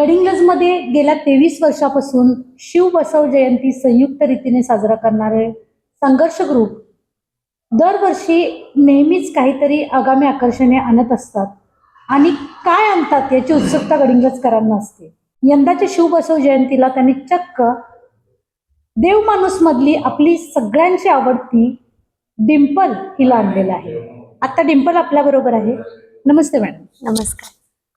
गडिंग्लजमध्ये गेल्या 23 वर्षापासून शिव बसव जयंती संयुक्त रीतीने साजरा करणारे संघर्ष ग्रुप दरवर्षी नेहमीच काहीतरी आगामी आकर्षणे आणत असतात आणि काय आणतात याची उत्सुकता गडिंग्लजकरांना असते. यंदाच्या शिव बसव जयंतीला त्यांनी चक्क देव माणूस मधली आपली सगळ्यांची आवडती डिंपल हिला आणलेलं आहे. आता डिंपल आपल्या बरोबर आहे. नमस्ते मॅडम. नमस्कार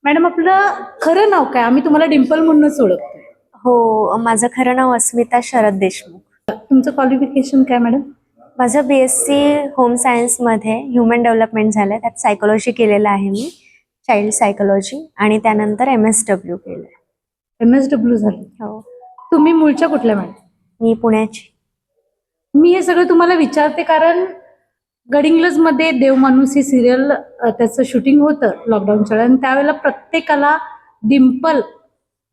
मॅडम, आपलं खरं नाव काय? आम्ही तुम्हाला डिंपल म्हणूनच ओळखतो. हो, माझं खरं नाव अस्मिता शरद देशमुख. तुमचं क्वालिफिकेशन काय मॅडम? माझं BSc होम सायन्समध्ये ह्युमन डेव्हलपमेंट झालं, त्यात सायकोलॉजी केलेलं आहे मी, चाइल्ड सायकोलॉजी, आणि त्यानंतर MSW केलं. MSW झाले. हो, तुम्ही मूळच्या कुठल्या मॅडम? मी पुण्याची. मी हे सगळं तुम्हाला विचारते कारण गडिंग्लजमध्ये देव माणूस ही सिरियल त्याचं शूटिंग होतं लॉकडाऊनच्या वेळेला, आणि त्यावेळेला प्रत्येकाला डिंपल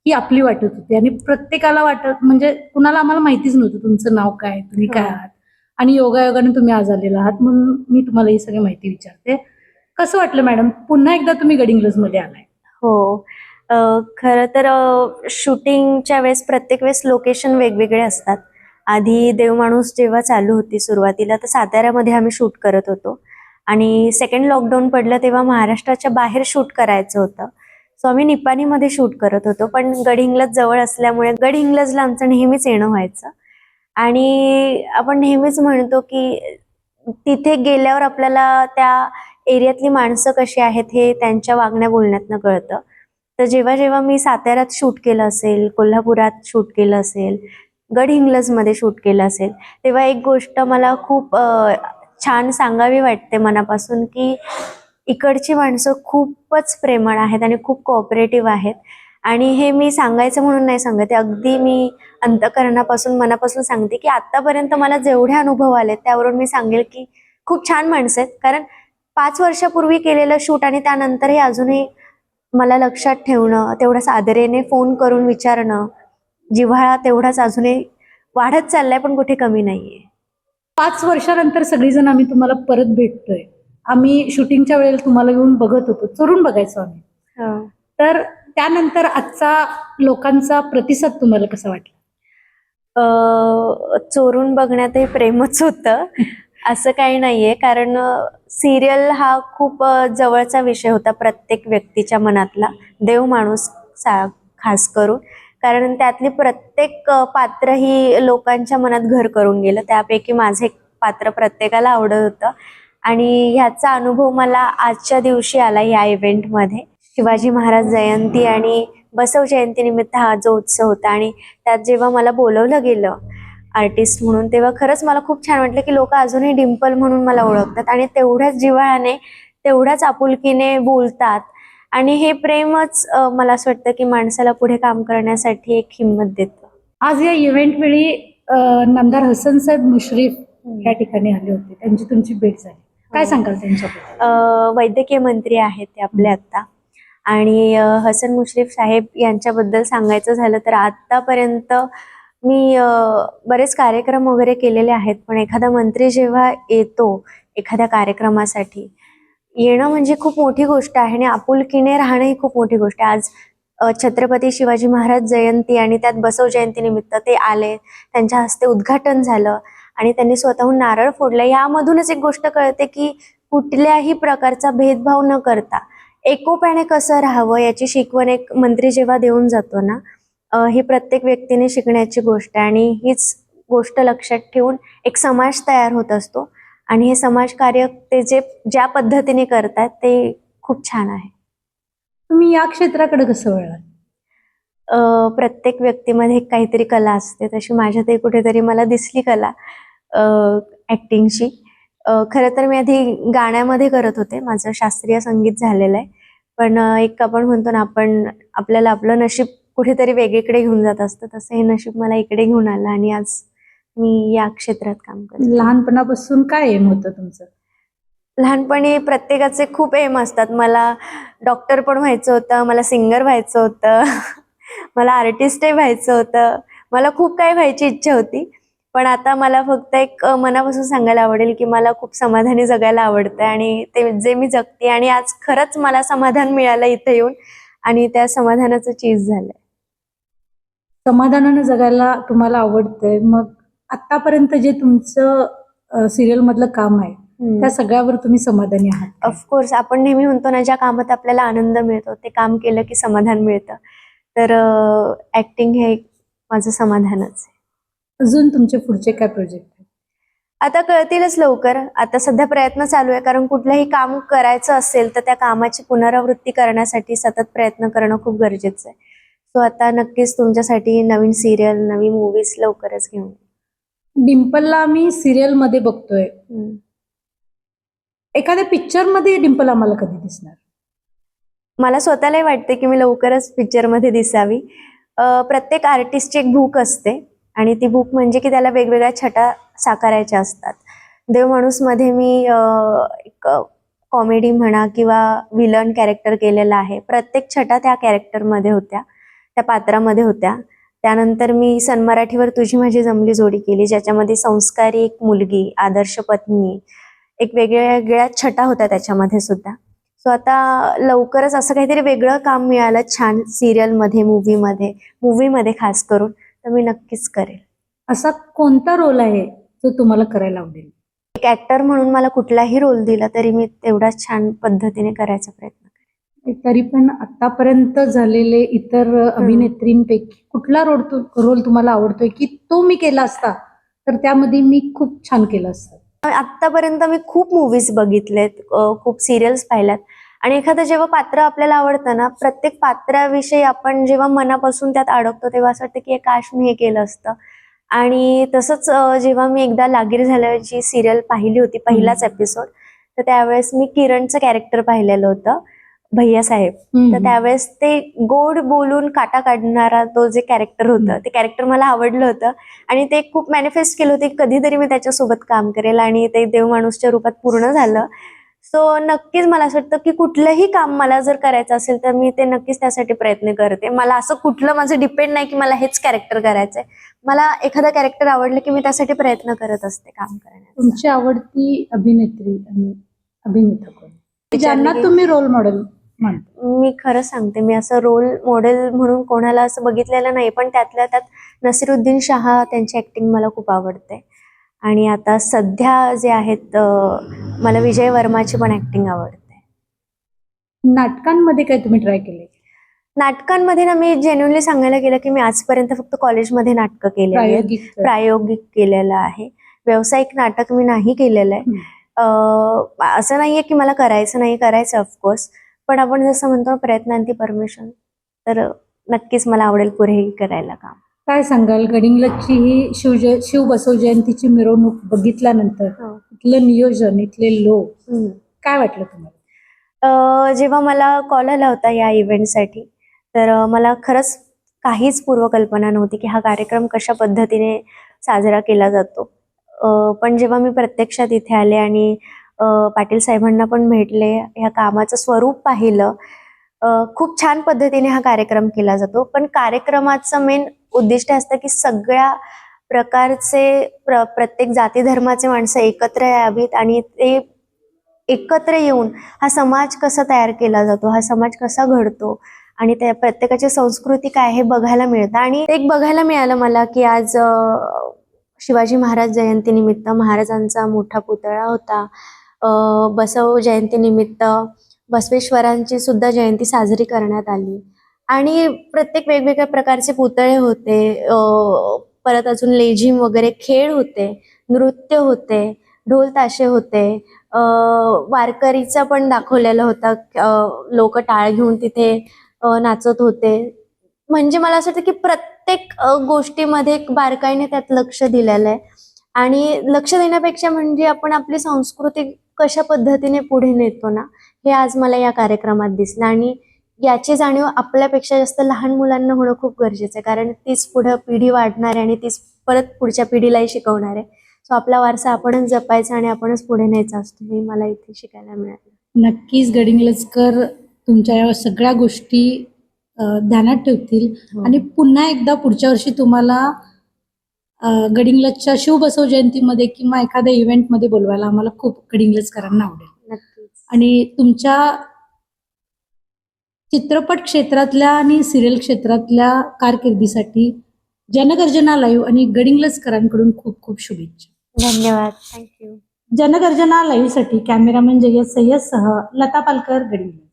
ही आपली वाटत होती आणि प्रत्येकाला वाटत म्हणजे कुणाला आम्हाला माहितीच नव्हतं तुमचं नाव काय, तुम्ही काय आहात, आणि योगायोगाने तुम्ही आज आलेला आहात म्हणून मी तुम्हाला ही सगळी माहिती विचारते. कसं वाटलं मॅडम पुन्हा एकदा तुम्ही गडिंग्लजमध्ये आलाय? हो, खरं तर शूटिंगच्या वेळेस प्रत्येक वेळेस लोकेशन वेगवेगळे असतात. आधी देव माणूस जेव्हा चालू होती सुरुवातीला तर साताऱ्यामध्ये आम्ही शूट करत होतो, आणि सेकंड लॉकडाऊन पडलं तेव्हा महाराष्ट्राच्या बाहेर शूट करायचं होतं, सो आम्ही निपाणीमध्ये शूट करत होतो. पण गडिंग्लज जवळ असल्यामुळे गडिंग्लजला आमचं नेहमीच येणं व्हायचं, आणि आपण नेहमीच म्हणतो की तिथे गेल्यावर आपल्याला त्या एरियातली माणसं कशी आहेत हे त्यांच्या वागण्या बोलण्यातनं कळतं. तर जेव्हा जेव्हा मी साताऱ्यात शूट केलं असेल, कोल्हापुरात शूट केलं असेल, गडहिंग्लजमध्ये शूट केलं असेल, तेव्हा एक गोष्ट मला खूप छान सांगावी वाटते मनापासून, की इकडची माणसं खूपच प्रेमळ आहेत आणि खूप कोऑपरेटिव्ह आहेत. आणि हे मी सांगायचं म्हणून नाही सांगते, अगदी मी अंतःकरणापासून मनापासून सांगते की आतापर्यंत मला जेवढे अनुभव आले त्यावरून मी सांगेल की खूप छान माणसं आहेत. कारण 5 वर्षापूर्वी केलेलं शूट आणि त्यानंतरही अजूनही मला लक्षात ठेवणं, तेवढ्याच आदरेने फोन करून विचारणं, जिव्हाळा तेवढाच अजूनही वाढत चाललाय, पण कुठे कमी नाहीये. 5 वर्षानंतर सगळीजण आम्ही तुम्हाला परत भेटतोय. आम्ही शूटिंगच्या वेळेला तुम्हाला येऊन बघत होतो, चोरून बघायचो आम्ही. तर त्यानंतर आजचा लोकांचा प्रतिसाद तुम्हाला कसा वाटला? चोरून बघण्यातही प्रेमच होतं असं काही नाहीये, कारण सिरियल हा खूप जवळचा विषय होता प्रत्येक व्यक्तीच्या मनातला, देव माणूस खास करून, कारण त्यातली प्रत्येक पात्र ही लोकांच्या मनात घर करून गेलं. त्यापैकी माझं एक पात्र प्रत्येकाला आवडत होतं, आणि ह्याचा अनुभव मला आजच्या दिवशी आला या इव्हेंटमध्ये. शिवाजी महाराज जयंती आणि बसव जयंती निमित्त हा जो उत्सव होता, आणि त्यात जेव्हा मला बोलवलं गेलं आर्टिस्ट म्हणून, तेव्हा खरंच मला खूप छान वाटलं की लोक अजूनही डिंपल म्हणून मला ओळखतात आणि तेवढ्याच जिव्हाळ्याने, तेवढ्याच आपुलकीने बोलतात. आणि हे प्रेमच मला असं वाटतं की माणसाला पुढे काम करण्यासाठी एक हिंमत देतं. आज या इव्हेंट वेळी नामदार हसन साहेब मुश्रीफ या ठिकाणी आले होते, त्यांची तुमची भेट झाली, काय सांगाल त्यांच्याबद्दल? वैद्यकीय मंत्री आहेत ते आपले आत्ता, आणि हसन मुश्रीफ साहेब यांच्याबद्दल सांगायचं झालं तर आतापर्यंत मी बरेच कार्यक्रम वगैरे केलेले आहेत, पण एखादा मंत्री जेव्हा येतो एखाद्या कार्यक्रमासाठी, येणं म्हणजे खूप मोठी गोष्ट आहे, आणि आपुलकीने राहणं ही खूप मोठी गोष्ट आहे. आज छत्रपती शिवाजी महाराज जयंती आणि त्यात बसव जयंती निमित्त ते आले, त्यांच्या हस्ते उद्घाटन झालं आणि त्यांनी स्वतःहून नारळ फोडलं. यामधूनच एक गोष्ट कळते की कुठल्याही प्रकारचा भेदभाव न करता एकोप्याने कसं राहावं याची शिकवण एक मंत्री जेव्हा देऊन जातो ना, ही प्रत्येक व्यक्तीने शिकण्याची गोष्ट आहे. आणि हीच गोष्ट लक्षात ठेवून एक समाज तयार होत असतो, आणि हे समाजकार्य ते ज्या पद्धतीने करतात ते खूप छान आहे. तुम्ही या क्षेत्राकडे कसं वळलात? प्रत्येक व्यक्तीमध्ये काहीतरी कला असते, तशी माझ्यातही कुठेतरी मला दिसली कला ऍक्टिंगची. खरं तर मी आधी गाण्यामध्ये करत होते, माझं शास्त्रीय संगीत झालेलं आहे, पण एक आपण म्हणतो ना, आपल्याला आपलं नशीब कुठेतरी वेगळीकडे घेऊन जात असतं, तसं हे नशीब मला इकडे घेऊन आलं आणि आज मी या क्षेत्रात काम करते. लहानपणापासून काय एम होतं तुमचं? लहानपणी प्रत्येकाचे खूप एम असतात. मला डॉक्टर पण व्हायचं होतं, मला सिंगर व्हायचं होतं मला आर्टिस्टही व्हायचं होतं, मला खूप काही व्हायची इच्छा होती. पण आता मला फक्त एक मनापासून सांगायला आवडेल की मला खूप समाधानी जगायला आवडतं, आणि ते जे मी जगते, आणि आज खरंच मला समाधान मिळालं इथे येऊन, आणि त्या समाधानाचं चीज झालंय. समाधानानं जगायला तुम्हाला आवडतंय, मग आतापर्यंत जे तुमचं सिरियल मधलं काम आहे त्या सगळ्यावर तुम्ही समाधानी आहात का? ऑफकोर्स आपण नेहमी म्हणतो ना, ज्या कामात आपल्याला आनंद मिळतो ते काम केलं की समाधान मिळतं. तर ऍक्टिंग हे एक माझं समाधानच आहे. अजून तुमचे पुढचे काय प्रोजेक्ट आहेत? आता कळतीलच लवकर. आता सध्या प्रयत्न चालू आहे, कारण कुठलंही काम करायचं असेल तर त्या कामाची पुनरावृत्ती करण्यासाठी सतत प्रयत्न करणं खूप गरजेचं आहे. सो आता नक्कीच तुमच्यासाठी नवीन सिरियल, नवीन मूवीज लवकरच घेऊन येईन. डिम्पलला आम्ही सिरियल मध्ये बघतोय, एखाद्या पिक्चर मध्ये डिम्पल आम्हाला कधी दिसणार? मला स्वतःलाही वाटते की मी लवकरच पिक्चरमध्ये दिसावी. प्रत्येक आर्टिस्टची एक भूक असते आणि ती भूक म्हणजे की त्याला वेगवेगळ्या छटा साकारायच्या असतात. देव माणूसमध्ये मी एक कॉमेडी म्हणा किंवा विलन कॅरेक्टर केलेला आहे. प्रत्येक छटा त्या कॅरेक्टरमध्ये होत्या, त्या पात्रामध्ये होत्या. त्यानंतर मी सन मराठीवर तुझी माझी जमली जोडी केली, ज्याच्यामध्ये संस्कारी एक मुलगी, आदर्श पत्नी, एक वेगवेगळ्या छटा होत्या त्याच्यामध्ये सुद्धा. सो आता लवकरच असं काहीतरी वेगळं काम मिळालं छान सिरियलमध्ये, मूवीमध्ये खास करून, तर मी नक्कीच करेल. असा कोणता रोल आहे जो तुम्हाला करायला आवडेल? एक ऍक्टर म्हणून मला कुठलाही रोल दिला तरी मी तेवढाच छान पद्धतीने करायचा प्रयत्न करेन. तरी पण आतापर्यंत झालेले इतर अभिनेत्रींपैकी कुठला रोल तुम्हाला आवडतोय की तो मी केला असता तर त्यामध्ये मी खूप छान केलं असतं? आतापर्यंत मी खूप मूवीज बघितलेत, खूप सिरियल्स पाहिल्यात आणि एखादं जेव्हा पात्र आपल्याला आवडतं ना, प्रत्येक पात्राविषयी आपण जेव्हा मनापासून त्यात अडकतो तेव्हा असं वाटतं की काश मी हे केलं असतं. आणि तसंच जेव्हा मी एकदा लागीर झाल्याची सिरियल पाहिली होती, पहिलाच एपिसोड, तर त्यावेळेस मी किरणचं कॅरेक्टर पाहिलेलं होतं, भैयासाहेब. तर त्यावेळेस ते गोड बोलून काटा काढणारा तो जे कॅरेक्टर होतं, ते कॅरेक्टर मला आवडलं होतं आणि ते खूप मॅनिफेस्ट केलं होतं की कधीतरी मी त्याच्यासोबत काम करेल आणि ते देव माणूसच्या रूपात पूर्ण झालं. सो नक्कीच मला असं वाटतं की कुठलंही काम मला जर करायचं असेल तर मी ते नक्कीच त्यासाठी प्रयत्न करते. मला असं कुठलं माझं डिपेंड नाही की मला हेच कॅरेक्टर करायचंय. मला एखादा कॅरेक्टर आवडलं की मी त्यासाठी प्रयत्न करत असते काम करण्याचा. तुमची आवडती अभिनेत्री आणि अभिनेता कोण, ज्यांना तुम्ही रोल मॉडेल मानता? मी खरं सांगते, मी असं रोल मॉडेल म्हणून कोणाला असं बघितलेलं नाही, पण त्यातल्या त्यात नसीरुद्दीन शाह, त्यांची ऍक्टिंग मला खूप आवडते. आणि आता सध्या जे आहेत मला विजय वर्माची पण ऍक्टिंग आवडते. नाटकांमध्ये काय तुम्ही ट्राय केले? नाटकांमध्ये ना, मी जेन्युइनली सांगायला गेलं की मी आजपर्यंत फक्त कॉलेजमध्ये नाटकं केलेली आहेत, प्रायोगिक केलेलं आहे. व्यावसायिक नाटक मी नाही केलेलं आहे. असं नाहीये की मला करायचं नाही, करायचं ऑफकोर्स, पण आपण जसं म्हणतो प्रयत्नांती परमिशन, तर नक्कीच मला आवडेल पुढेही करायला काम. काय सांगाल, गडिंग्लजची ही शिव बसव जयंतीची मिरवणूक बघितल्यानंतर इथलं नियोजन, इथले लोक, काय वाटलं तुम्हाला? जेव्हा मला कॉल आला होता या इव्हेंटसाठी, तर मला खरंच काहीच पूर्वकल्पना नव्हती की हा कार्यक्रम कशा पद्धतीने साजरा केला जातो. पण जेव्हा मी प्रत्यक्षात इथे आले आणि पाटील साहेबांना पण भेटले, ह्या कामाचं स्वरूप पाहिलं, खूप छान पद्धतीने हा कार्यक्रम केला जातो. पण कार्यक्रमाचं मेन उद्दिष्ट असतं की सगळ्या प्रकारचे प्रत्येक जाती धर्माचे माणसं एकत्र यावीत आणि ते एकत्र येऊन हा समाज कसा तयार केला जातो, हा समाज कसा घडतो आणि त्या प्रत्येकाची संस्कृती काय हे बघायला मिळतं. आणि एक बघायला मिळालं मला की आज शिवाजी महाराज जयंतीनिमित्त महाराजांचा मोठा पुतळा होता. बसव जयंतीनिमित्त बसवेश्वरांची सुद्धा जयंती साजरी करण्यात आली आणि प्रत्येक वेगवेगळ्या प्रकारचे पुतळे होते. परत अजून लेझिम वगैरे खेळ होते, नृत्य होते, ढोल ताशे होते, वारकरीचा पण दाखवलेलं होतं, लोक टाळ घेऊन तिथे नाचत होते. म्हणजे मला असं वाटतं की प्रत्येक गोष्टीमध्ये एक बारकाईने त्यात लक्ष दिलेलं आहे आणि लक्ष देण्यापेक्षा म्हणजे आपण आपली संस्कृती कशा पद्धतीने पुढे नेतो ना, हे आज मला या कार्यक्रमात दिसलं. आणि याची जाणीव आपल्यापेक्षा जास्त लहान मुलांना होणं खूप गरजेचं आहे, कारण तीच पुढे पिढी वाढणार आहे आणि तीच परत पुढच्या पिढीलाही शिकवणार आहे. सो आपला वारसा आपणच जपायचा आणि आपणच पुढे न्यायचा असतो, हे मला इथे शिकायला मिळालं. नक्कीच गडिंग्लजकर तुमच्या या सगळ्या गोष्टी ध्यानात ठेवतील आणि पुन्हा एकदा पुढच्या वर्षी तुम्हाला गडिंग्लजच्या शिव बसव जयंतीमध्ये किंवा एखाद्या इव्हेंटमध्ये बोलवायला आम्हाला खूप गडिंग्लजकरांना आवडेल. नक्कीच. आणि तुमच्या चित्रपट क्षेत्रातल्या आणि सिरियल क्षेत्रातल्या कारकिर्दीसाठी जनगर्जना लाईव्ह आणि गडिंग्लजकरांकडून खूप खूप शुभेच्छा. धन्यवाद. थँक्यू. जनगर्जना लाईव्हसाठी कॅमेरामन जय्यद सय्यदसह लता पालकर, गडिंग्लज.